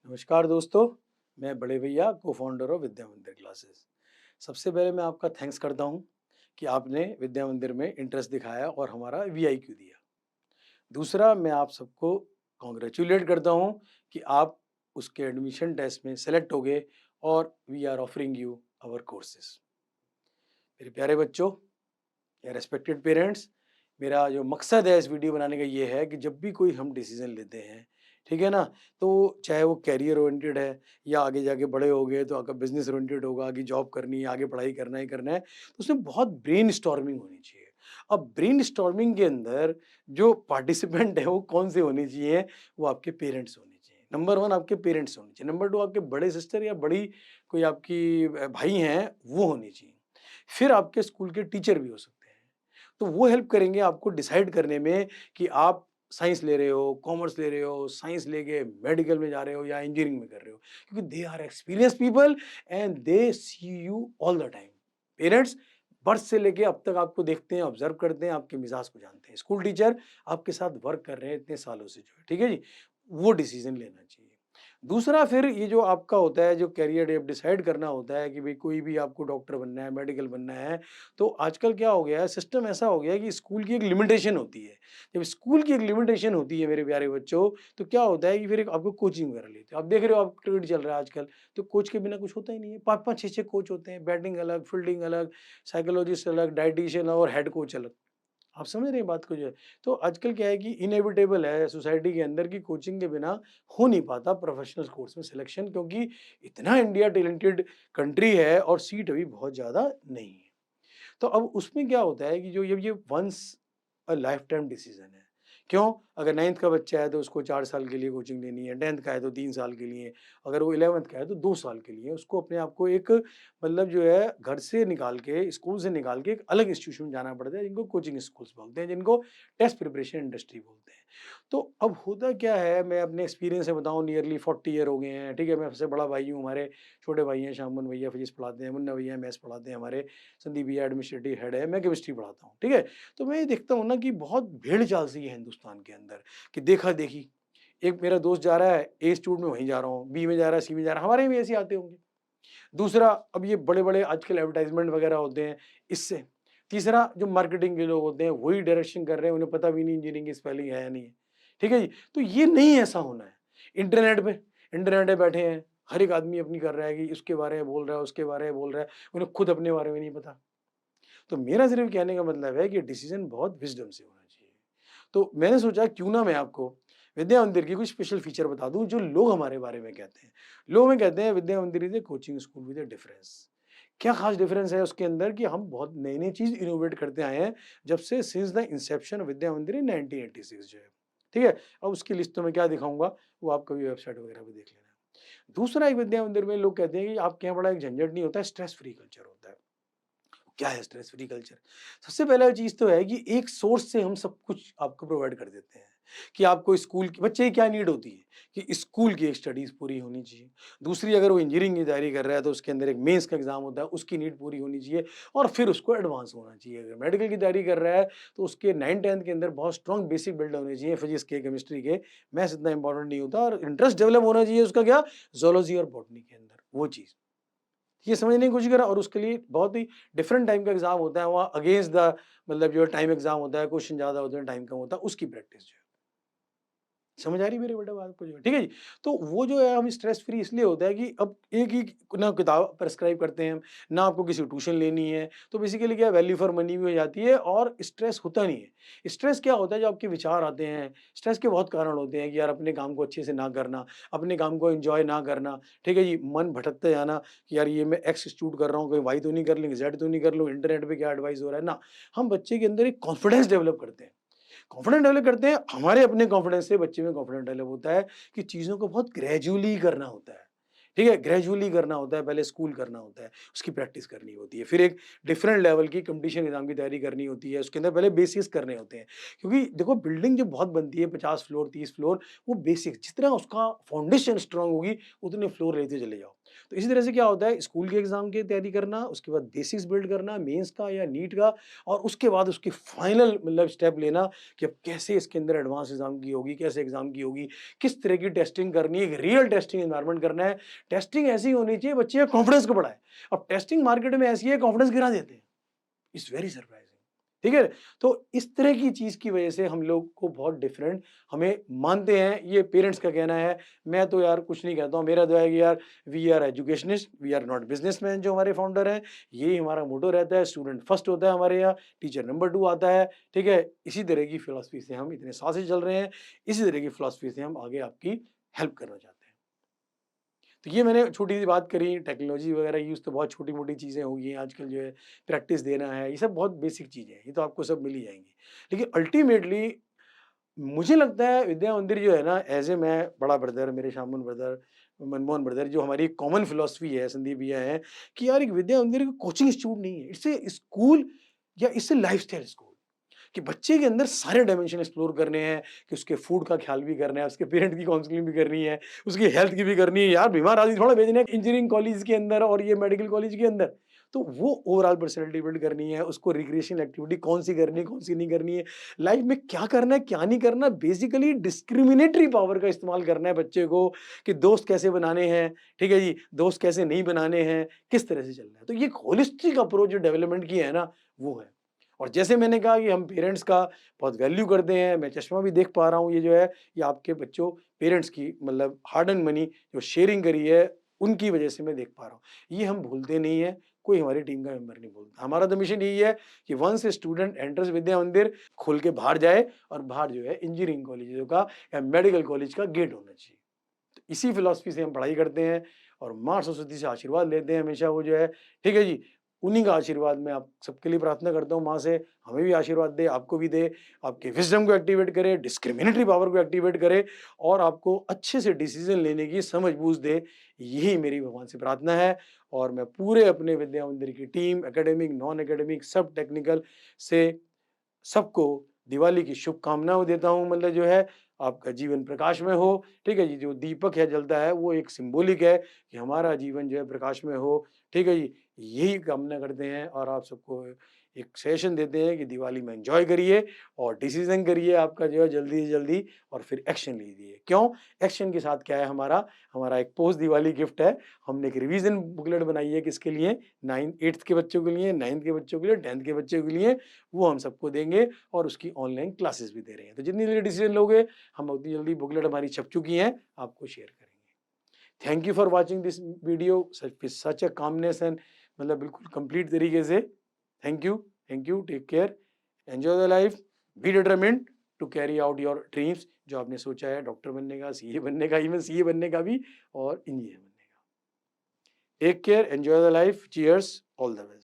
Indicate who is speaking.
Speaker 1: नमस्कार दोस्तों, मैं बड़े भैया को-फाउंडर ऑफ विद्या मंदिर क्लासेस। सबसे पहले मैं आपका थैंक्स करता हूँ कि आपने विद्या मंदिर में इंटरेस्ट दिखाया और हमारा वीआईक्यू दिया। दूसरा, मैं आप सबको कांग्रेचुलेट करता हूँ कि आप उसके एडमिशन टेस्ट में सेलेक्ट हो गए और we are offering you our courses. मेरे प्यारे बच्चों या रिस्पेक्टेड पेरेंट्स, मेरा जो मकसद है इस वीडियो बनाने का ये है कि जब भी कोई हम डिसीजन लेते हैं, ठीक है ना, तो चाहे वो कैरियर ओरिएंटेड है या आगे जाके बड़े हो गए तो आपका बिजनेस ओरिएंटेड होगा, आगे जॉब करनी है, आगे पढ़ाई करना ही करना है, तो उसमें बहुत ब्रेन स्टॉर्मिंग होनी चाहिए। अब ब्रेन स्टॉर्मिंग के अंदर जो पार्टिसिपेंट है वो कौन से होने चाहिए? वो आपके पेरेंट्स होने चाहिए। नंबर वन आपके पेरेंट्स होने चाहिए। नंबर टू आपके बड़े सिस्टर या बड़ी कोई आपकी भाई हैं, वो होनी चाहिए। फिर आपके स्कूल के टीचर भी हो सकते हैं। तो वो हेल्प करेंगे आपको डिसाइड करने में कि आप साइंस ले रहे हो, कॉमर्स ले रहे हो, साइंस लेके मेडिकल में जा रहे हो या इंजीनियरिंग में कर रहे हो। क्योंकि they are experienced people and they see you all the time. Parents birth से लेके अब तक आपको देखते हैं, ऑब्जर्व करते हैं, आपके मिजाज को जानते हैं। स्कूल टीचर आपके साथ वर्क कर रहे हैं इतने सालों से जो है, ठीक है जी? वो डिसीजन लेना चाहिए। दूसरा फिर ये जो आपका होता है, जो करियर आप डिसाइड करना होता है कि भई कोई भी आपको डॉक्टर बनना है, मेडिकल बनना है, तो आजकल क्या हो गया है, सिस्टम ऐसा हो गया है कि स्कूल की एक लिमिटेशन होती है। जब स्कूल की एक लिमिटेशन होती है मेरे प्यारे बच्चों, तो क्या होता है कि फिर एक आपको कोचिंग वगैरह लेते हो। आप देख रहे हो आप क्रिकेट चल रहा है आजकल, तो कोच के बिना कुछ होता ही नहीं है। 5-5 6-6 कोच होते हैं, बैटिंग अलग, फील्डिंग अलग, साइकोलॉजिस्ट अलग, डायटीशियन और हेड कोच अलग। आप समझ रहे हैं बात को जो है? तो आजकल क्या है कि इनेविटेबल है सोसाइटी के अंदर कि कोचिंग के बिना हो नहीं पाता प्रोफेशनल कोर्स में सिलेक्शन, क्योंकि इतना इंडिया टैलेंटेड कंट्री है और सीट अभी बहुत ज़्यादा नहीं है। तो अब उसमें क्या होता है कि जो ये वन्स लाइफ टाइम डिसीजन है। क्यों? अगर 9th का बच्चा है तो उसको 4 साल के लिए कोचिंग लेनी है, 10th का है तो 3 साल के लिए, अगर वो 11th का है तो 2 साल के लिए। उसको अपने आप को एक मतलब जो है घर से निकाल के, स्कूल से निकाल के एक अलग इंस्टीट्यूशन में जाना पड़ता है, जिनको कोचिंग स्कूल्स बोलते हैं, जिनको टेस्ट प्रिपरेशन इंडस्ट्री बोलते हैं। तो अब होता क्या है, मैं अपने एक्सपीरियंस से बताऊँ, नियरली 40 ईयर हो गए हैं, ठीक है? मैं सबसे बड़ा भाई हूँ, हमारे छोटे भाई हैं, शामन भैया फिजिक्स पढ़ाते हैं, मुन्ना भैया मैथ्स पढ़ाते हैं हमारे, संदीप भैया एडमिनिस्ट्रेटिव हेड है, मैं केमिस्ट्री पढ़ाता हूँ, ठीक है? तो मैं ये देखता हूँ ना कि बहुत भेड़-चाल सी है हिंदुस्तान के अंदर कि देखा-देखी, एक मेरा दोस्त जा रहा है, ए इंस्टीट्यूट में वहीं जा रहा हूँ, बी में जा रहा है, सी में जा रहा है, हमारे भी ऐसे ही आते होंगे। दूसरा, अब ये बड़े-बड़े आजकल एडवर्टाइज़मेंट वगैरह होते हैं, इससे। तीसरा, जो मार्केटिंग के लोग होते हैं, वही डायरेक्शन कर रहे हैं, उन्हें पता भी नहीं इंजीनियरिंग की स्पेलिंग है या नहीं है। ठीक है जी? तो ये नहीं ऐसा होना है। इंटरनेट पे इंटरनेट पे बैठे हैं, हर एक आदमी अपनी कर रहा है कि उसके बारे में बोल रहा है, उसके बारे में बोल रहा है, उन्हें खुद अपने बारे में नहीं पता। तो मेरा सिर्फ कहने का मतलब है कि डिसीज़न बहुत विज़डम से होना चाहिए। तो मैंने सोचा क्यों ना मैं आपको विद्या मंदिर की कुछ स्पेशल फीचर बता दूँ जो लोग हमारे बारे में कहते हैं। लोग हमें कहते हैं विद्या मंदिर is a coaching school with a difference. क्या ख़ास डिफरेंस है उसके अंदर कि हम बहुत नई-नई चीज़ इनोवेट करते आए हैं जब से सिंस द इंसेप्शन ऑफ विद्या मंदिर इन 1986 जो है। ठीक है? अब उसकी लिस्ट तो मैं क्या दिखाऊँगा, वो आप कभी वेबसाइट वगैरह पे देख लेना। दूसरा, एक विद्या मंदिर में लोग कहते हैं कि आपके यहाँ बड़ा एक झंझट नहीं होता है, स्ट्रेस फ्री कल्चर होता है। क्या है स्ट्रेस फ्री कल्चर? सबसे पहला चीज़ तो है कि एक सोर्स से हम सब कुछ आपको प्रोवाइड कर देते हैं, कि आपको स्कूल की बच्चे की क्या नीड होती है कि स्कूल की एक स्टडीज़ पूरी होनी चाहिए। दूसरी, अगर वो इंजीनियरिंग की तैयारी कर रहा है तो उसके अंदर एक मेंस का एग्ज़ाम होता है, उसकी नीड पूरी होनी चाहिए और फिर उसको एडवांस होना चाहिए। अगर मेडिकल की तैयारी कर रहा है तो उसके 9th-10th के अंदर बहुत स्ट्रॉन्ग बेसिक बिल्ड होने चाहिए, फिजिक्स के, केमिस्ट्री के। मैथ्स इतना इंपॉर्टेंट नहीं होता और इंटरेस्ट डेवलप होना चाहिए उसका क्या, ज़ूलॉजी और बॉटनी के अंदर, वो चीज़। ये समझने की कोशिश करा और उसके लिए बहुत ही डिफरेंट टाइम का एग्ज़ाम होता है, वहाँ अगेंस्ट द मतलब जो टाइम एग्ज़ाम होता है, क्वेश्चन ज़्यादा होते हैं, टाइम कम होता है, उसकी प्रैक्टिस जो है। समझ आ रही है मेरे बेटा बात को जो है, ठीक है जी? तो वो जो है हम स्ट्रेस फ्री इसलिए होता है कि अब एक ही ना किताब प्रिस्क्राइब करते हैं हम, ना आपको किसी ट्यूशन लेनी है, तो बेसिकली क्या वैल्यू फॉर मनी भी हो जाती है और स्ट्रेस होता नहीं है। स्ट्रेस क्या होता है, जो आपके विचार आते हैं, स्ट्रेस के बहुत कारण होते हैं कि यार अपने काम को अच्छे से ना करना, अपने काम को एन्जॉय ना करना, ठीक है जी? मन भटकते जाना कि यार ये मैं एक्स इंस्टीट्यूट कर रहा हूँ, कहीं वाई तो नहीं कर लेंगे, ज़ेड तो नहीं कर लूँ, इंटरनेट पे क्या एडवाइस हो रहा है, ना। हम बच्चे के अंदर एक कॉन्फिडेंस डेवलप करते हैं। कॉन्फिडेंस डेवलप करते हैं, हमारे अपने कॉन्फिडेंस से बच्चे में कॉन्फिडेंस डेवलप होता है कि चीज़ों को बहुत ग्रेजुअली करना होता है। ठीक है? ग्रेजुअली करना होता है, पहले स्कूल करना होता है, उसकी प्रैक्टिस करनी होती है। फिर एक डिफरेंट लेवल की कॉम्पिटिशन एग्ज़ाम की तैयारी करनी होती है, उसके अंदर पहले बेसिक्स करने होते हैं। क्योंकि देखो बिल्डिंग जब बहुत बनती है 50 फ्लोर, 30 फ्लोर, वो बेसिक्स जितना उसका फाउंडेशन स्ट्रॉन्ग होगी, उतने फ्लोर लेते चले जाओ। तो इसी तरह से क्या होता है, स्कूल के एग्ज़ाम की तैयारी करना, उसके बाद बेसिक्स बिल्ड करना, मेंस का या नीट का, और उसके बाद उसकी फाइनल मतलब स्टेप लेना कि अब कैसे इसके अंदर एडवांस एग्ज़ाम की होगी, कैसे एग्ज़ाम की होगी, किस तरह की टेस्टिंग करनी है, एक रियल टेस्टिंग एनवायरनमेंट करना है। टेस्टिंग ऐसी होनी चाहिए बच्चे का कॉन्फिडेंस को बढ़ाए। अब टेस्टिंग मार्केट में ऐसी है, कॉन्फिडेंस गिरा देते हैं। It's very surprising. ठीक है? तो इस तरह की चीज़ की वजह से हम लोग को बहुत डिफरेंट हमें मानते हैं, ये पेरेंट्स का कहना है। मैं तो यार कुछ नहीं कहता हूँ, मेरा तो है कि यार we are educationist, we are not businessman. जो हमारे फाउंडर हैं, यही हमारा मोटो रहता है, स्टूडेंट फर्स्ट होता है हमारे यहाँ, टीचर नंबर 2 आता है, ठीक है? इसी तरह की फिलॉसफी से हम इतने साल से चल रहे हैं, इसी तरह की फिलॉसफी से हम आगे आपकी हेल्प करना चाहते हैं। तो ये मैंने छोटी-सी बात करी, टेक्नोलॉजी वगैरह यूज़ तो बहुत छोटी-मोटी चीज़ें हो गई हैं आजकल, जो है प्रैक्टिस देना है, ये सब बहुत बेसिक चीज़ें हैं, ये तो आपको सब मिल ही जाएँगी। लेकिन अल्टीमेटली मुझे लगता है विद्या मंदिर जो है ना, ऐज़ ए मैं बड़ा ब्रदर, मेरे शामुन ब्रदर, मनमोहन ब्रदर, जो हमारी कॉमन फिलॉसफी है, संदीप भैया हैं, कि यार एक विद्या मंदिर कोचिंग इंस्टीट्यूट नहीं है, इट्स ए स्कूल या इट्स ए लाइफ़स्टाइल स्कूल। कि बच्चे के अंदर सारे डायमेंशन एक्सप्लोर करने हैं, कि उसके फूड का ख़्याल भी करना है, उसके पेरेंट की काउंसलिंग भी करनी है, उसकी हेल्थ की भी करनी है। यार बीमार आदमी थोड़ा भेजना है इंजीनियरिंग कॉलेज के अंदर और ये मेडिकल कॉलेज के अंदर। तो वो ओवरऑल पर्सनैलिटी बिल्ड करनी है, उसको रिक्रिएशनल एक्टिविटी कौन-सी करनी है, कौन-सी नहीं करनी है, लाइफ़ में क्या करना है, क्या नहीं करना। बेसिकली डिस्क्रिमिनेटरी पावर का इस्तेमाल करना है बच्चे को, कि दोस्त कैसे बनाने हैं, ठीक है जी, दोस्त कैसे नहीं बनाने हैं, किस तरह से चलना है। तो ये एक होलिस्टिक अप्रोच जो डेवलपमेंट की है ना, वो है। और जैसे मैंने कहा कि हम पेरेंट्स का बहुत वैल्यू करते हैं, मैं चश्मा भी देख पा रहा हूँ, ये जो है, ये आपके बच्चों पेरेंट्स की मतलब हार्ड अर्न्ड मनी जो शेयरिंग करी है, उनकी वजह से मैं देख पा रहा हूँ। ये हम भूलते नहीं हैं, कोई हमारी टीम का मेंबर नहीं भूलता। हमारा तो मिशन यही है कि वन्स ए स्टूडेंट एंटर्स विद्या मंदिर, खोल के बाहर जाए, और बाहर जो है इंजीनियरिंग कॉलेजों का या मेडिकल कॉलेज का गेट होना चाहिए। तो इसी फिलॉसफी से हम पढ़ाई करते हैं, और माँ सरस्वती से आशीर्वाद लेते हैं हमेशा, वो जो है, ठीक है जी, उन्हीं का आशीर्वाद मैं आप सबके लिए प्रार्थना करता हूँ माँ से, हमें भी आशीर्वाद दे, आपको भी दे, आपके विज़डम को एक्टिवेट करे, डिस्क्रिमिनेटरी पावर को एक्टिवेट करे, और आपको अच्छे से डिसीज़न लेने की समझ-बूझ दे। यही मेरी भगवान से प्रार्थना है, और मैं पूरे अपने विद्या मंदिर की टीम, एकेडमिक, नॉन एकेडमिक, सब टेक्निकल से सबको दिवाली की शुभकामनाएँ देता हूँ। मतलब जो है, आपका जीवन प्रकाशमय हो, ठीक है जी? जो दीपक है जलता है, वो एक सिंबॉलिक है कि हमारा जीवन जो है प्रकाशमय हो, ठीक है जी? यही कामना करते हैं, और आप सबको एक सजेशन देते हैं कि दिवाली में एन्जॉय करिए, और डिसीज़न करिए आपका जो है जल्दी से जल्दी, और फिर एक्शन लीजिए। क्यों? एक्शन के साथ क्या है हमारा? हमारा एक पोस्ट दिवाली गिफ्ट है। हमने एक रिवीज़न बुकलेट बनाई है, किसके लिए? 8th के बच्चों के लिए, 9th के बच्चों के लिए, 10th के बच्चों के लिए, वो हम सबको देंगे, और उसकी ऑनलाइन क्लासेस भी दे रहे हैं। तो जितनी जल्दी डिसीजन लोगे, हम उतनी जल्दी बुकलेट हमारी छप चुकी हैं, आपको शेयर करेंगे। Thank you for watching this video such with such a calmness and मतलब बिल्कुल कंप्लीट तरीके से। Thank you, take care, enjoy the life, be determined to carry out your dreams, जो आपने सोचा है डॉक्टर बनने का, सीए बनने का, इवन सीए बनने का भी, और इंजीनियर बनने का। Take care, enjoy the life, cheers, all the best.